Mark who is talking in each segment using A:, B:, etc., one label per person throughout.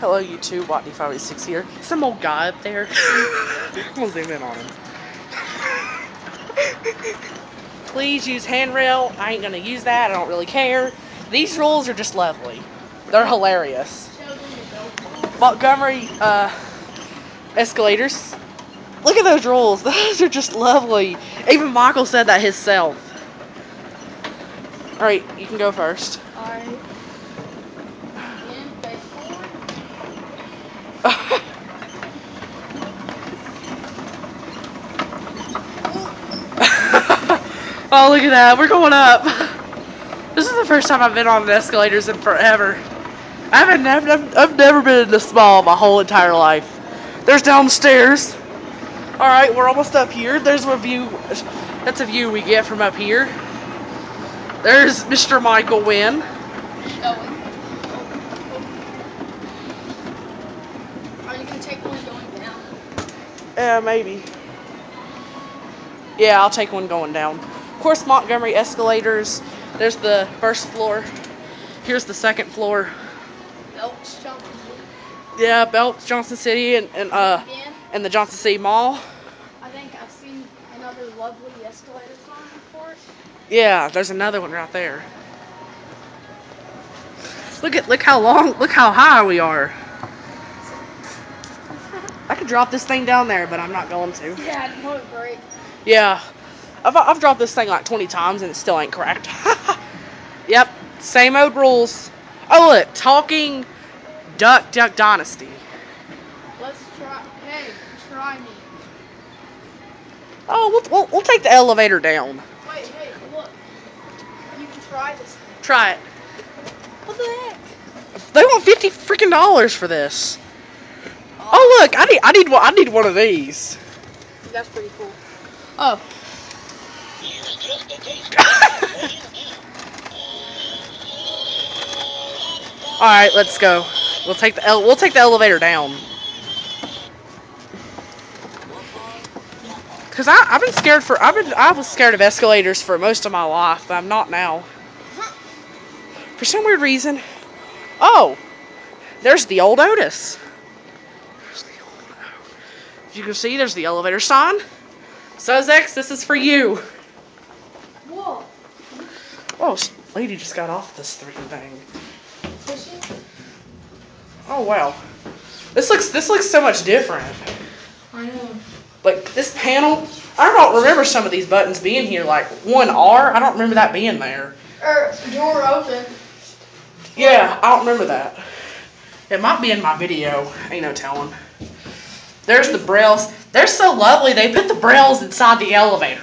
A: Hello YouTube, Watney586 here. Some old guy up there. I'm gonna zoom in on him. Please use handrail. I ain't gonna use that, I don't really care. These rules are just lovely. They're hilarious. Montgomery escalators. Look at those rules. Those are just lovely. Even Michael said that himself. Alright, you can go first.
B: Alright.
A: Oh, look at that. We're going up. This is the first time I've been on the escalators in forever. I've never been this small my whole entire life. There's downstairs. Alright, we're almost up here. There's a view. That's a view we get from up here. There's Mr. Michael Wynn.
B: Are you going to take one going down?
A: Maybe. Yeah, I'll take one going down. Of course, Montgomery escalators. There's the first floor. Here's the second floor.
B: Belk's Johnson City.
A: Yeah, Belk, Johnson City, and the Johnson City Mall.
B: I think I've seen another lovely escalator sign before it.
A: Yeah, there's another one right there. Look how high we are. I could drop this thing down there, but I'm not going to.
B: Yeah, I know it great.
A: Yeah, I've dropped this thing like 20 times and it still ain't cracked. Yep, same old rules. Oh look, talking Duck Dynasty.
B: Let's try. Hey, try me.
A: Oh, we'll take the elevator down.
B: Wait, hey, look. You can try this thing.
A: Try it.
B: What the heck?
A: They want $50 freaking for this. Oh look, I need one of these.
B: That's pretty cool. Oh.
A: All right, let's go. We'll take the elevator down. Cause I was scared of escalators for most of my life, but I'm not now. For some weird reason. Oh, there's the old Otis. As you can see, there's the elevator sign. Sussex, this is for you.
B: Whoa.
A: Oh, lady just got off this freaking thing. Oh wow, this looks so much different.
B: I know.
A: Like this panel, I don't remember some of these buttons being here. Like 1R, I don't remember that being there.
B: Door open.
A: Yeah, I don't remember that. It might be in my video. Ain't no telling. There's the brails. They're so lovely. They put the brails inside the elevator.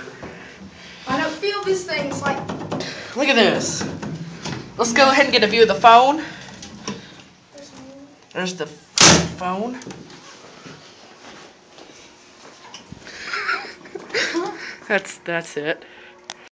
B: I don't feel these things like.
A: Look at this. Let's go ahead and get a view of the phone. There's the phone. That's it.